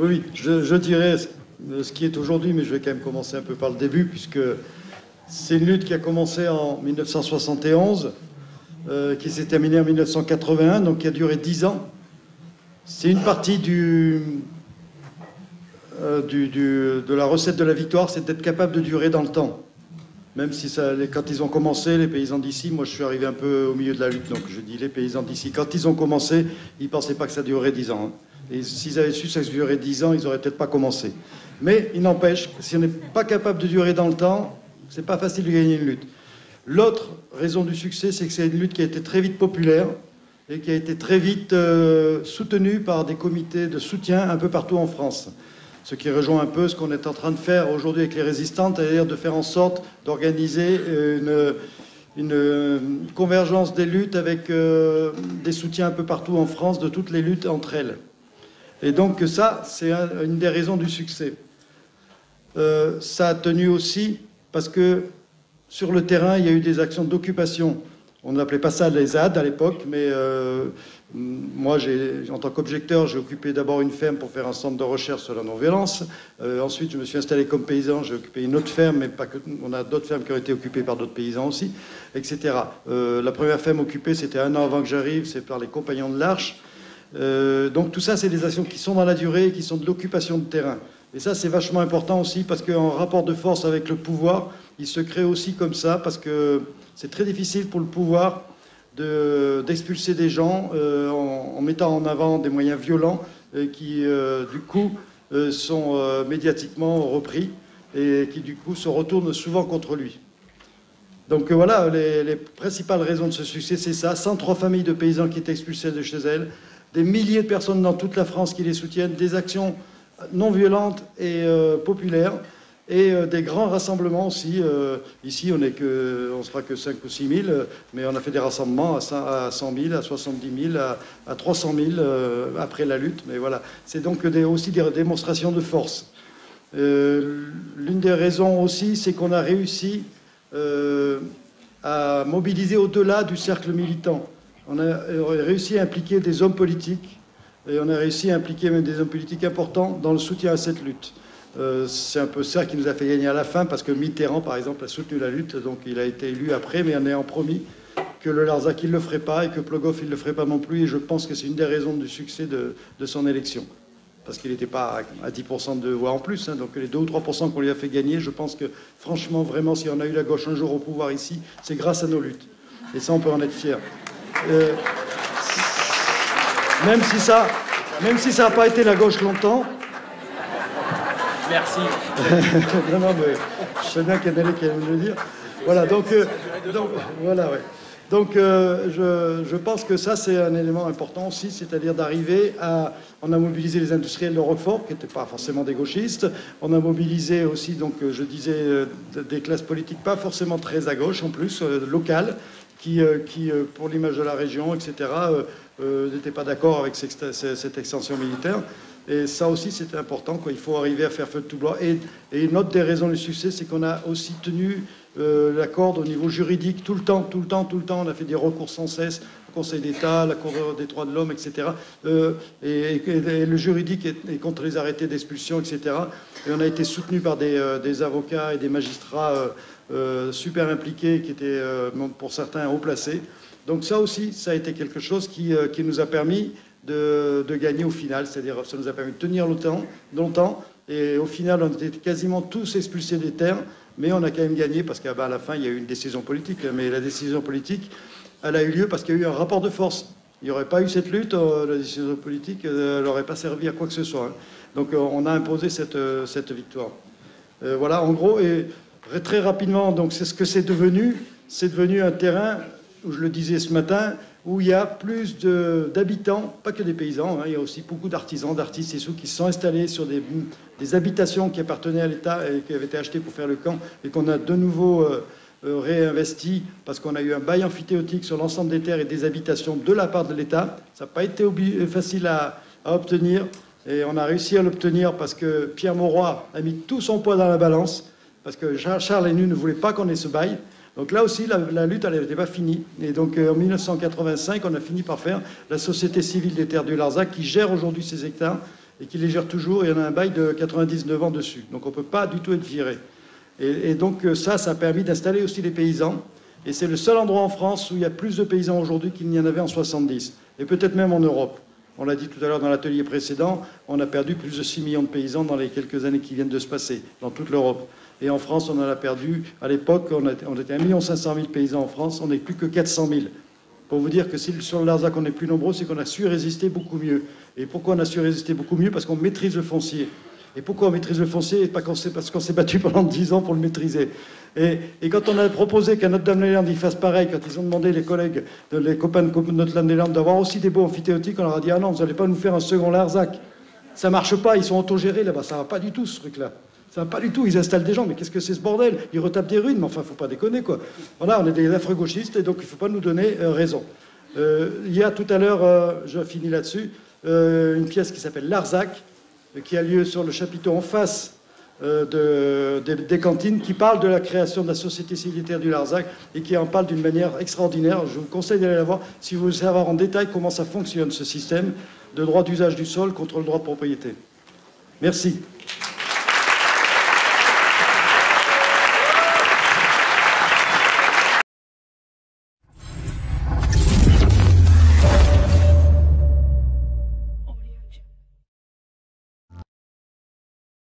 Oui, je dirais ce qui est aujourd'hui, mais je vais quand même commencer un peu par le début, puisque c'est une lutte qui a commencé en 1971, qui s'est terminée en 1981, donc qui a duré 10 ans. C'est une partie de la recette de la victoire, c'est d'être capable de durer dans le temps. Même si quand ils ont commencé, les paysans d'ici, moi je suis arrivé un peu au milieu de la lutte, donc je dis les paysans d'ici, quand ils ont commencé, ils ne pensaient pas que ça durerait 10 ans. Hein. Et s'ils avaient su que ça durerait 10 ans, ils n'auraient peut-être pas commencé. Mais il n'empêche que si on n'est pas capable de durer dans le temps, c'est pas facile de gagner une lutte. L'autre raison du succès, c'est que c'est une lutte qui a été très vite populaire et qui a été très vite soutenue par des comités de soutien un peu partout en France. Ce qui rejoint un peu ce qu'on est en train de faire aujourd'hui avec les résistantes, c'est-à-dire de faire en sorte d'organiser une convergence des luttes avec des soutiens un peu partout en France de toutes les luttes entre elles. Et donc ça, c'est une des raisons du succès. Ça a tenu aussi parce que sur le terrain, il y a eu des actions d'occupation. On n'appelait pas ça les ZAD à l'époque, mais moi, en tant qu'objecteur, j'ai occupé d'abord une ferme pour faire un centre de recherche sur la non-violence. Ensuite, je me suis installé comme paysan, j'ai occupé une autre ferme, mais pas que, on a d'autres fermes qui ont été occupées par d'autres paysans aussi, etc. La première ferme occupée, c'était 1 an avant que j'arrive, c'est par les Compagnons de l'Arche. Donc tout ça, c'est des actions qui sont dans la durée et qui sont de l'occupation de terrain. Et ça, c'est vachement important aussi parce qu'en rapport de force avec le pouvoir, il se crée aussi comme ça parce que c'est très difficile pour le pouvoir d'expulser des gens en mettant en avant des moyens violents qui, du coup, sont médiatiquement repris et qui, du coup, se retournent souvent contre lui. Donc voilà, les principales raisons de ce succès, c'est ça. 103 familles de paysans qui étaient expulsées de chez elles, des milliers de personnes dans toute la France qui les soutiennent, des actions non violentes et populaires, et des grands rassemblements aussi. Ici, on sera que 5 ou 6 000, mais on a fait des rassemblements à 100 000, à 70 000, à 300 000 après la lutte. Mais voilà, c'est donc aussi des démonstrations de force. L'une des raisons aussi, c'est qu'on a réussi à mobiliser au-delà du cercle militant. On a réussi à impliquer des hommes politiques, et on a réussi à impliquer même des hommes politiques importants dans le soutien à cette lutte. C'est un peu ça qui nous a fait gagner à la fin, parce que Mitterrand, par exemple, a soutenu la lutte, donc il a été élu après, mais en ayant promis que le Larzac, il ne le ferait pas, et que Plogoff, il ne le ferait pas non plus, et je pense que c'est une des raisons du succès de son élection. Parce qu'il n'était pas à 10% de voix en plus, hein, donc les 2 ou 3% qu'on lui a fait gagner, je pense que, franchement, vraiment, si on a eu la gauche un jour au pouvoir ici, c'est grâce à nos luttes. Et ça, on peut en être fier. Même si ça n'a pas été la gauche longtemps. Merci. Non, mais je sais bien qu'il y en a qui aiment le dire. Voilà, voilà, ouais. Donc, je pense que ça, c'est un élément important aussi, c'est-à-dire d'arriver à... On a mobilisé les industriels de Roquefort, qui n'étaient pas forcément des gauchistes. On a mobilisé aussi, donc, je disais, des classes politiques pas forcément très à gauche, en plus, locales, qui pour l'image de la région, etc., n'étaient pas d'accord avec cette extension militaire. Et ça aussi, c'était important, quoi. Il faut arriver à faire feu de tout bois. Et une autre des raisons du succès, c'est qu'on a aussi tenu la corde au niveau juridique tout le temps. On a fait des recours sans cesse au Conseil d'État, la Cour des droits de l'homme, etc. Et le juridique est contre les arrêtés d'expulsion, etc. Et on a été soutenu par des avocats et des magistrats super impliqués, qui étaient pour certains haut placés. Donc ça aussi, ça a été quelque chose qui nous a permis de gagner au final, c'est-à-dire ça nous a permis de tenir longtemps, et au final on était quasiment tous expulsés des terres, mais on a quand même gagné parce qu'à la fin il y a eu une décision politique, mais la décision politique elle a eu lieu parce qu'il y a eu un rapport de force. Il n'y aurait pas eu cette lutte, la décision politique elle n'aurait pas servi à quoi que ce soit. Hein. Donc on a imposé cette victoire. Voilà en gros, et très rapidement, donc c'est ce que c'est devenu un terrain où, je le disais ce matin, où il y a plus d'habitants, pas que des paysans, hein, il y a aussi beaucoup d'artisans, d'artistes et ceux qui se sont installés sur des habitations qui appartenaient à l'État et qui avaient été achetées pour faire le camp, et qu'on a de nouveau réinvesti parce qu'on a eu un bail amphithéotique sur l'ensemble des terres et des habitations de la part de l'État. Ça n'a pas été facile à obtenir, et on a réussi à l'obtenir parce que Pierre Mauroy a mis tout son poids dans la balance, parce que Charles Hénu ne voulait pas qu'on ait ce bail. Donc là aussi, la lutte, elle n'était pas finie. Et donc en 1985, on a fini par faire la Société civile des terres du Larzac, qui gère aujourd'hui ces hectares et qui les gère toujours, et on a un bail de 99 ans dessus. Donc on ne peut pas du tout être viré. Et donc ça a permis d'installer aussi les paysans. Et c'est le seul endroit en France où il y a plus de paysans aujourd'hui qu'il n'y en avait en 70. Et peut-être même en Europe. On l'a dit tout à l'heure dans l'atelier précédent, on a perdu plus de 6 millions de paysans dans les quelques années qui viennent de se passer, dans toute l'Europe. Et en France, on en a perdu, à l'époque, on était 1 500 000 paysans en France, on n'est plus que 400 000. Pour vous dire que si sur le Larzac on est plus nombreux, c'est qu'on a su résister beaucoup mieux. Et pourquoi on a su résister beaucoup mieux? Parce qu'on maîtrise le foncier. Et pourquoi on maîtrise le foncier? Parce qu'on s'est battu pendant 10 ans pour le maîtriser. Et quand on a proposé qu'à Notre-Dame-des-Landes ils fassent pareil, quand ils ont demandé les collègues, les copains de Notre-Dame-des-Landes d'avoir aussi des baux amphithéotiques, on leur a dit: ah non, vous n'allez pas nous faire un second Larzac. Ça marche pas, ils sont autogérés là-bas, ça va pas du tout ce truc-là. Ça va pas du tout, ils installent des gens, mais qu'est-ce que c'est ce bordel? Ils retapent des ruines, mais enfin, faut pas déconner, quoi. Voilà, on est des affreux gauchistes, et donc il faut pas nous donner raison. Il y a tout à l'heure, je finis là-dessus, une pièce qui s'appelle Larzac, qui a lieu sur le chapiteau en face des cantines, qui parle de la création de la société civile du Larzac et qui en parle d'une manière extraordinaire. Je vous conseille d'aller la voir si vous voulez savoir en détail comment ça fonctionne, ce système de droit d'usage du sol contre le droit de propriété. Merci.